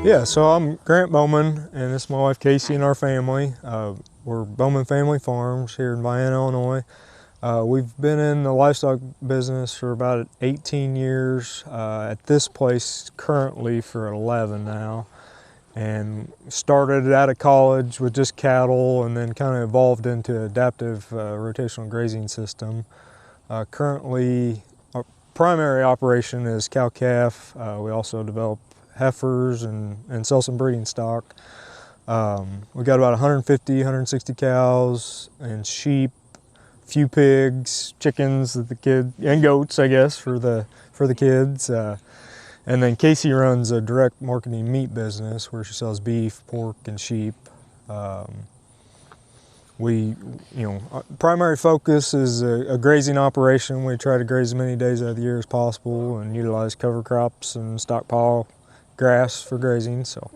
Yeah, so I'm Grant Bauman, and this is my wife Casey and our family. We're Bauman Family Farms here in Vienna, Illinois. We've been in the livestock business for about 18 years, at this place currently for 11 now. And started out of college with just cattle and then kind of evolved into adaptive rotational grazing system. Currently, our primary operation is cow-calf. We also develop heifers and sell some breeding stock. We got about 150, 160 cows and sheep, a few pigs, chickens that the kid, and goats, I guess, for the kids. And then Casey runs a direct marketing meat business where she sells beef, pork, and sheep. Our primary focus is a grazing operation. We try to graze as many days out of the year as possible and utilize cover crops and stockpile grass for grazing. So.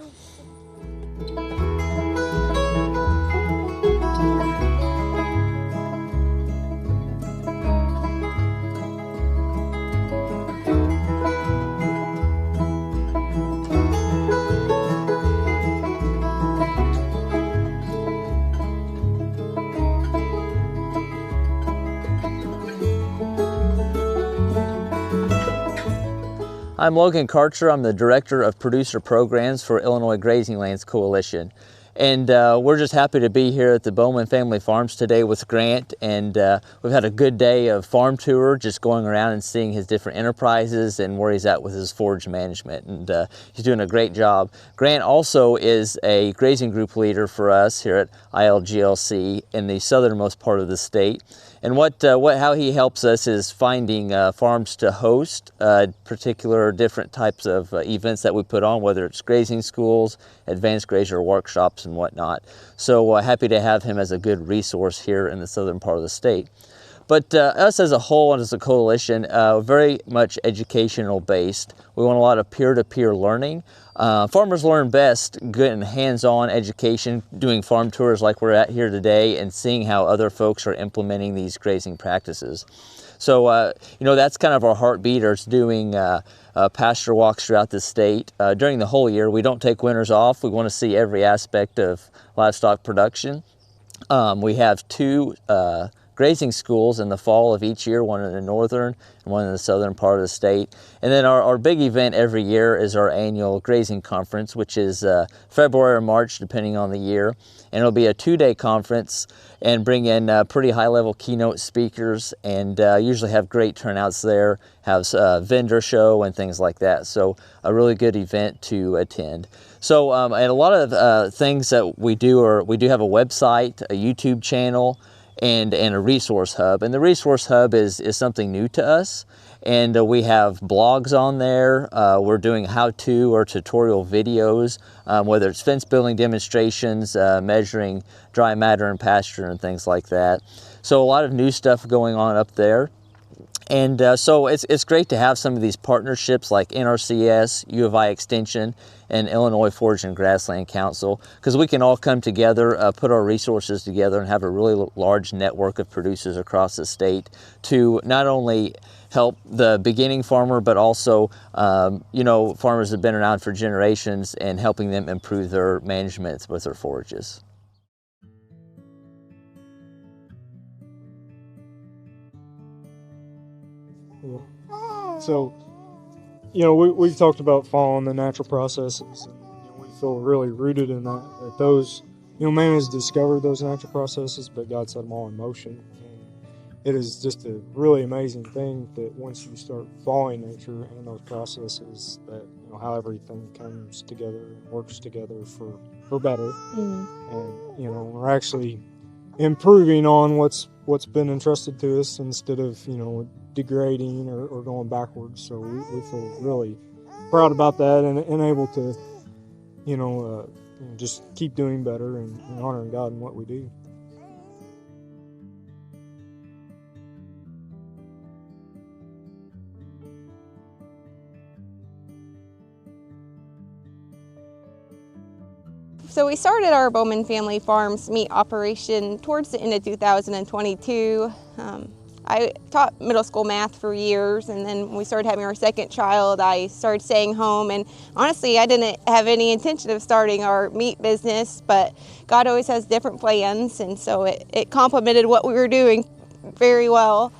I'm Logan Karcher. I'm the Director of Producer Programs for Illinois Grazing Lands Coalition. And we're just happy to be here at the Bauman Family Farms today with Grant. And we've had a good day of farm tour, just going around and seeing his different enterprises and where he's at with his forage management. And he's doing a great job. Grant also is a grazing group leader for us here at ILGLC in the southernmost part of the state. And how he helps us is finding farms to host particular different types of events that we put on, whether it's grazing schools, advanced grazer workshops, and whatnot. So happy to have him as a good resource here in the southern part of the state. But us as a whole and as a coalition, very much educational based. We want a lot of peer-to-peer learning. Farmers learn best getting hands-on education, doing farm tours like we're at here today, and seeing how other folks are implementing these grazing practices. So, that's kind of our heartbeat, is doing pasture walks throughout the state. During the whole year, we don't take winters off. We want to see every aspect of livestock production. We have two grazing schools in the fall of each year, one in the northern and one in the southern part of the state. And then our big event every year is our annual grazing conference, which is February or March, depending on the year. And it'll be a 2-day conference and bring in pretty high-level keynote speakers, and usually have great turnouts there, have a vendor show and things like that. So a really good event to attend. So and a lot of things that we do have a website, a YouTube channel, and a resource hub. And the resource hub is something new to us. And we have blogs on there. We're doing how-to or tutorial videos, whether it's fence building demonstrations, measuring dry matter in pasture and things like that. So a lot of new stuff going on up there. And so it's great to have some of these partnerships like NRCS, U of I Extension, and Illinois Forage and Grassland Council, because we can all come together, put our resources together, and have a really large network of producers across the state to not only help the beginning farmer, but also farmers that have been around for generations, and helping them improve their management with their forages. So, we've talked about following the natural processes, and we feel really rooted in that those, man has discovered those natural processes, but God set them all in motion. And it is just a really amazing thing that once you start following nature and those processes, that how everything comes together and works together for better. Mm-hmm. And we're actually improving on what's been entrusted to us instead of degrading or going backwards. So we feel really proud about that, and able to just keep doing better and honoring God in what we do. So we started our Bauman Family Farms meat operation towards the end of 2022. I taught middle school math for years, and then when we started having our second child, I started staying home. And honestly, I didn't have any intention of starting our meat business, but God always has different plans, and so it complemented what we were doing very well.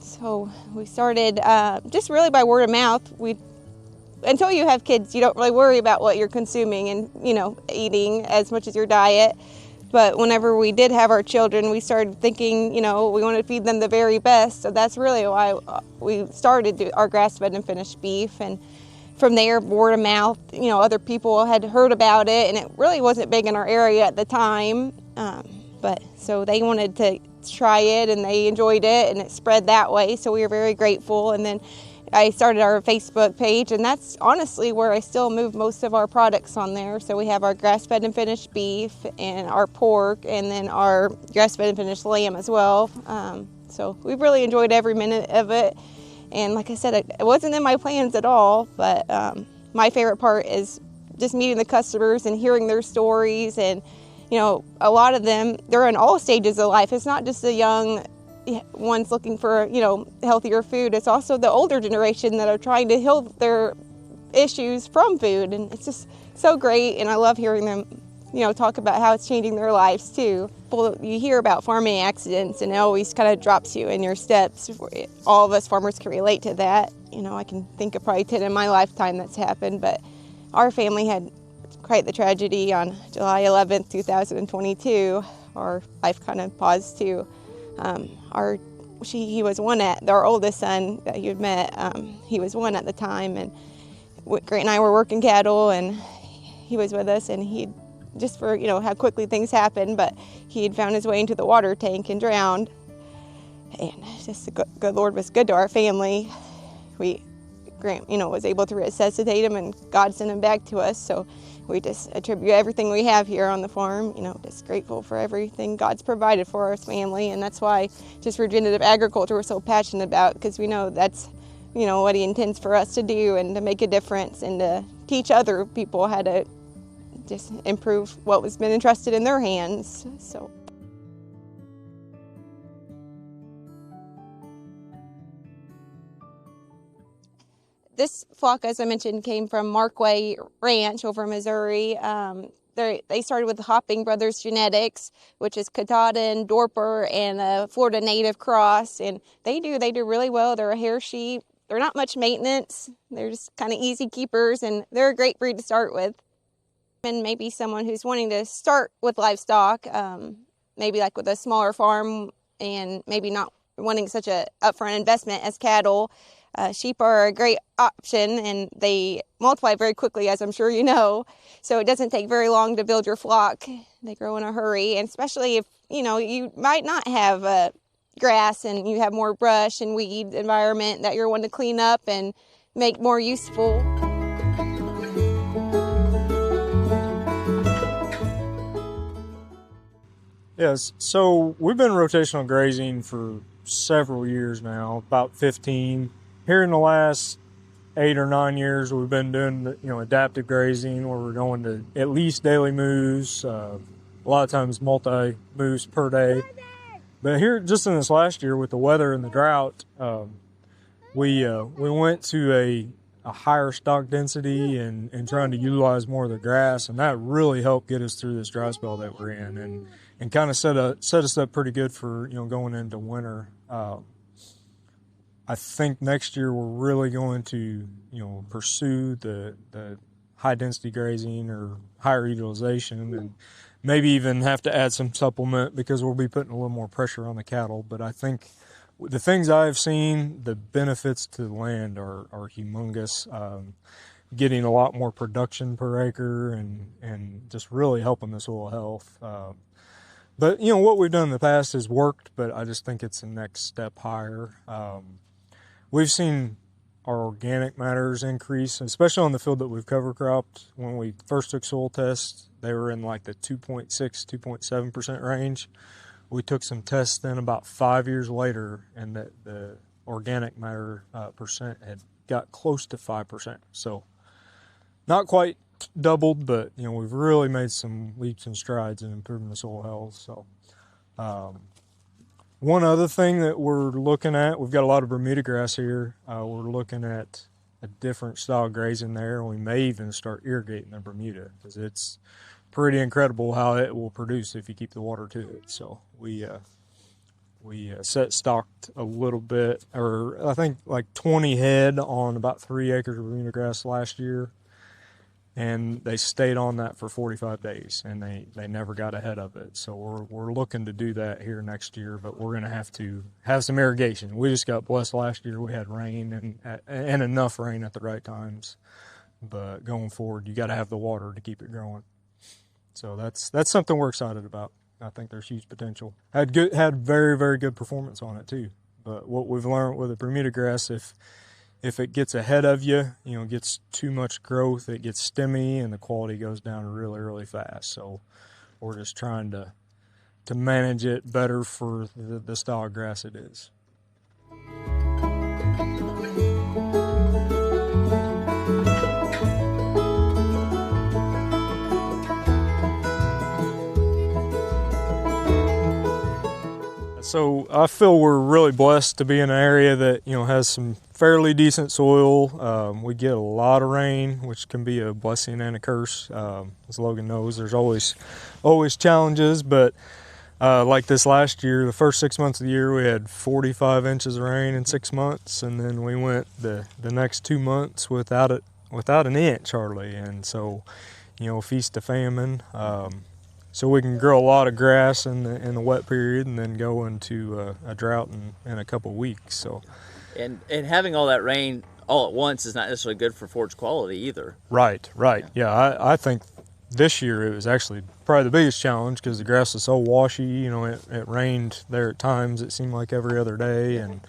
So we started just really by word of mouth. Until you have kids, you don't really worry about what you're consuming and, eating as much as your diet. But whenever we did have our children, we started thinking, we want to feed them the very best. So that's really why we started our grass-fed and finished beef. And from there, word of mouth, other people had heard about it, and it really wasn't big in our area at the time. But so they wanted to try it, and they enjoyed it, and it spread that way. So we were very grateful. And then I started our Facebook page, and that's honestly where I still move most of our products on there. So we have our grass-fed and finished beef and our pork, and then our grass-fed and finished lamb as well. So we've really enjoyed every minute of it. And like I said, it wasn't in my plans at all, but my favorite part is just meeting the customers and hearing their stories. And, a lot of them, they're in all stages of life. It's not just the young ones looking for, healthier food. It's also the older generation that are trying to heal their issues from food. And it's just so great. And I love hearing them, talk about how it's changing their lives too. Well, you hear about farming accidents, and it always kind of drops you in your steps. All of us farmers can relate to that. I can think of probably 10 in my lifetime that's happened, but our family had quite the tragedy on July 11th, 2022. Our life kind of paused too. He was one our oldest son that you'd met. He was one at the time, and Grant and I were working cattle, and he was with us, and he just for how quickly things happen, but he had found his way into the water tank and drowned. And just the good Lord was good to our family. Grant was able to resuscitate him, and God sent him back to us. So we just attribute everything we have here on the farm, just grateful for everything God's provided for our family. And that's why just regenerative agriculture we're so passionate about, because we know that's, what He intends for us to do, and to make a difference and to teach other people how to just improve what was been entrusted in their hands. So. This flock, as I mentioned, came from Markway Ranch over in Missouri. They started with the Hopping Brothers Genetics, which is Katahdin, Dorper, and a Florida native cross. And they do really well. They're a hair sheep. They're not much maintenance. They're just kind of easy keepers, and they're a great breed to start with. And maybe someone who's wanting to start with livestock, maybe like with a smaller farm, and maybe not wanting such a upfront investment as cattle. Sheep are a great option, and they multiply very quickly, as I'm sure you know. So it doesn't take very long to build your flock. They grow in a hurry, and especially if, you might not have grass and you have more brush and weed environment that you're wanting to clean up and make more useful. Yes, so we've been rotational grazing for several years now, about 15. Here in the last 8 or 9 years, we've been doing adaptive grazing, where we're going to at least daily moves, a lot of times multi-moves per day. But here, just in this last year with the weather and the drought, we went to a higher stock density and trying to utilize more of the grass, and that really helped get us through this dry spell that we're in, and kind of set us up pretty good for going into winter. I think next year we're really going to pursue the high density grazing or higher utilization, and maybe even have to add some supplement, because we'll be putting a little more pressure on the cattle. But I think the things I've seen, the benefits to the land are humongous. Getting a lot more production per acre, and just really helping the soil health. But what we've done in the past has worked, but I just think it's the next step higher. We've seen our organic matters increase, especially on the field that we've cover cropped. When we first took soil tests, they were in like the 2.6, 2.7% range. We took some tests then about 5 years later, and the organic matter percent had got close to 5%. So not quite doubled, but we've really made some leaps and strides in improving the soil health. So One other thing that we're looking at, we've got a lot of Bermuda grass here. We're looking at a different style of grazing there. We may even start irrigating the Bermuda because it's pretty incredible how it will produce if you keep the water to it. So we set stocked a little bit, or I think like 20 head on about 3 acres of Bermuda grass last year. And they stayed on that for 45 days, and they never got ahead of it. So we're looking to do that here next year, but we're going to have some irrigation. We just got blessed last year. We had rain and enough rain at the right times. But going forward, you got to have the water to keep it growing. So that's something we're excited about. I think there's huge potential. Had very, very good performance on it too. But what we've learned with the Bermuda grass, if it gets ahead of you, gets too much growth, it gets stemmy and the quality goes down really, really fast. So we're just trying to manage it better for the style of grass it is. So I feel we're really blessed to be in an area that has some fairly decent soil. We get a lot of rain, which can be a blessing and a curse. As Logan knows, there's always challenges, but like this last year, the first 6 months of the year, we had 45 inches of rain in 6 months, and then we went the next 2 months without an inch hardly, and so feast to famine. So we can grow a lot of grass in the wet period and then go into a drought in a couple weeks. So, and having all that rain all at once is not necessarily good for forage quality either. Right. Yeah, I think this year it was actually probably the biggest challenge because the grass is so washy. It rained there at times. It seemed like every other day, and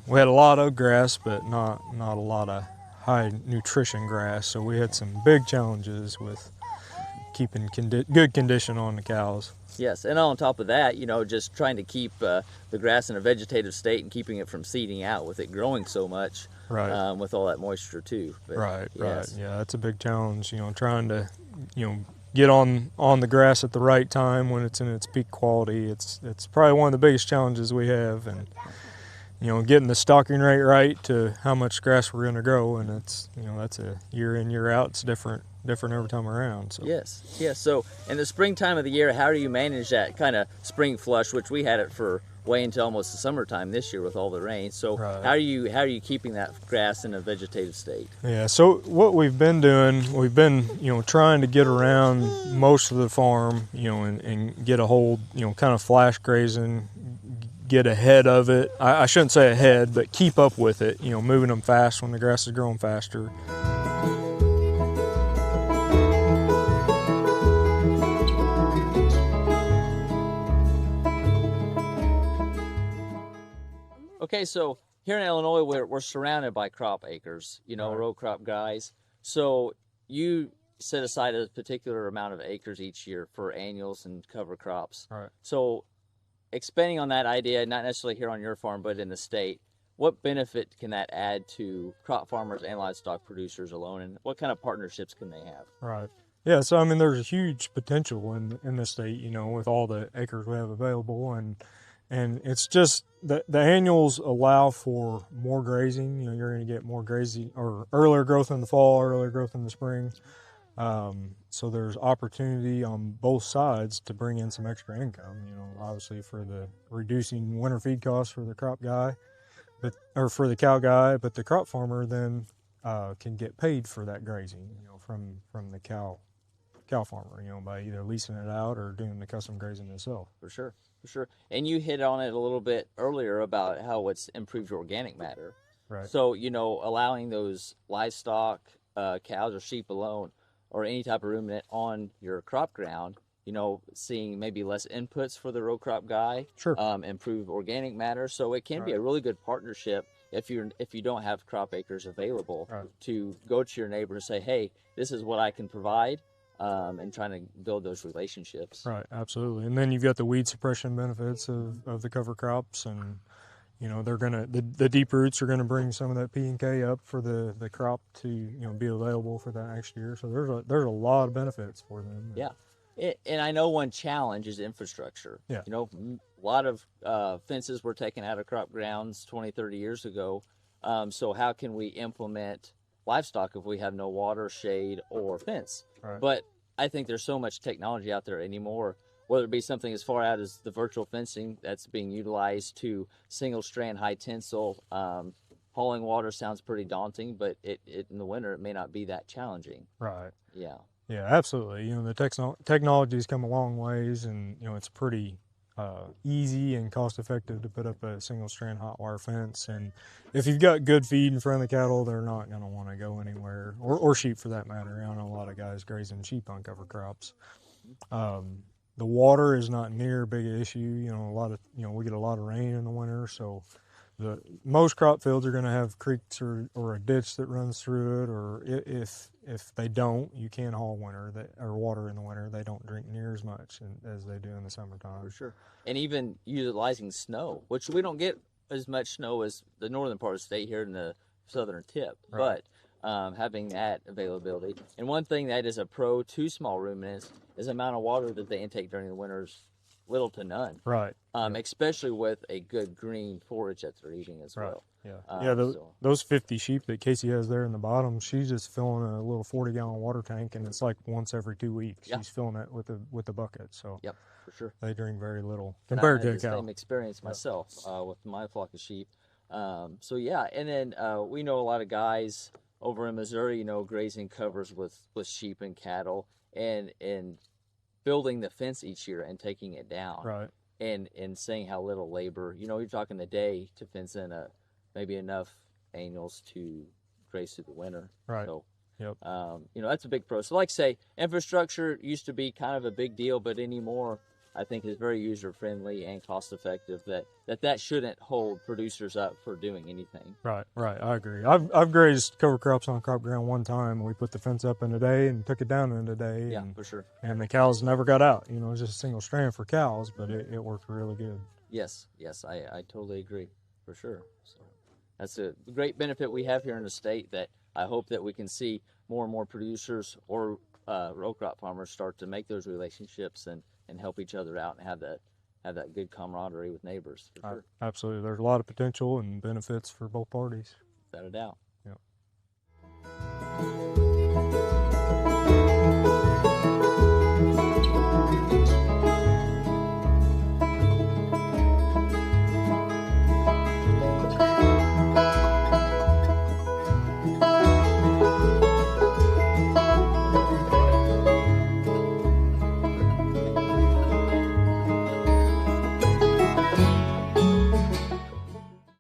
we had a lot of grass, but not a lot of high nutrition grass. So we had some big challenges with keeping good condition on the cows. Yes, and on top of that, just trying to keep the grass in a vegetative state and keeping it from seeding out with it growing so much, right. With all that moisture too. But, right. Yes. Yeah, that's a big challenge. Trying to get on the grass at the right time when it's in its peak quality. It's probably one of the biggest challenges we have, and getting the stocking rate right to how much grass we're going to grow, and it's that's a year in, year out. It's different every time around. So yes. So in the springtime of the year, how do you manage that kind of spring flush, which we had it for way into almost the summertime this year with all the rain? So right. how are you keeping that grass in a vegetative state? Yeah, so what we've been doing, we've been trying to get around most of the farm, and get a hold, kind of flash grazing, get ahead of it. I shouldn't say ahead, but keep up with it, moving them fast when the grass is growing faster. Okay, so here in Illinois, we're surrounded by crop acres, right. row crop guys. So you set aside a particular amount of acres each year for annuals and cover crops. Right. So expanding on that idea, not necessarily here on your farm, but in the state, what benefit can that add to crop farmers and livestock producers alone, and what kind of partnerships can they have? Right. Yeah, so there's a huge potential in the state, with all the acres we have available, and it's just the annuals allow for more grazing. You're going to get more grazing or earlier growth in the fall, earlier growth in the spring. So there's opportunity on both sides to bring in some extra income. Obviously for the reducing winter feed costs for the crop guy, or for the cow guy, but the crop farmer then can get paid for that grazing. From the cow farmer. By either leasing it out or doing the custom grazing itself. For sure. And you hit on it a little bit earlier about how it's improved your organic matter. Right. So, allowing those livestock, cows or sheep alone, or any type of ruminant on your crop ground, seeing maybe less inputs for the row crop guy, sure. Improve organic matter. So it can be a really good partnership if you don't have crop acres available, right. to go to your neighbor and say, hey, this is what I can provide. And trying to build those relationships. Right, absolutely. And then you've got the weed suppression benefits of the cover crops, and they're gonna the deep roots are gonna bring some of that P and K up for the crop to be available for that next year. So there's a lot of benefits for them. Yeah, And I know one challenge is infrastructure. Yeah. You know, a lot of fences were taken out of crop grounds 20, 30 years ago. So how can we implement livestock if we have no water, shade, or fence? Right. But I think there's so much technology out there anymore, whether it be something as far out as the virtual fencing that's being utilized to single strand high tensile. Hauling water sounds pretty daunting, but it in the winter it may not be that challenging. Right. Yeah. Yeah, absolutely. You know, the technology's come a long ways, and you know it's pretty easy and cost effective to put up a single strand hot wire fence. And if you've got good feed in front of the cattle, they're not going to want to go anywhere, or sheep for that matter. I know a lot of guys grazing sheep on cover crops. The water is not near a big issue. You know, we get a lot of rain in the winter, so most crop fields are going to have creeks or a ditch that runs through it, or if they don't, you can haul water in the winter. They don't drink near as much as they do in the summertime. For sure. And even utilizing snow, which we don't get as much snow as the northern part of the state here in the southern tip, Right. but having that availability. And one thing that is a pro to small ruminants is the amount of water that they intake during the winters, little to none. Right. Especially with a good green forage that they're eating as Right. well. Yeah. Those 50 sheep that Casey has there in the bottom, she's just filling a little 40-gallon water tank, and it's like once every 2 weeks. Yeah. She's filling it with a bucket. So Yep, for sure. they drink very little And compared I to had a the cow. same experience myself with my flock of sheep. So yeah, and then we know a lot of guys over in Missouri, you know, grazing covers with sheep and cattle, and building the fence each year and taking it down. Right. And saying how little labor, you know, you're talking a day to fence in maybe enough annuals to graze through the winter. Right. So, Yep. you know, that's a big pro. So like say, infrastructure used to be kind of a big deal, but anymore, I think is very user friendly and cost effective. That shouldn't hold producers up for doing anything. Right. I agree. I've grazed cover crops on crop ground one time. We put the fence up in a day and took it down in a day. Yeah, for sure. And the cows never got out. You know, it was just a single strand for cows, but it worked really good. Yes, I totally agree, for sure. So that's a great benefit we have here in the state that I hope that we can see more and more producers or row crop farmers start to make those relationships and help each other out and have that good camaraderie with neighbors. For sure. Absolutely. There's a lot of potential and benefits for both parties. Without a doubt.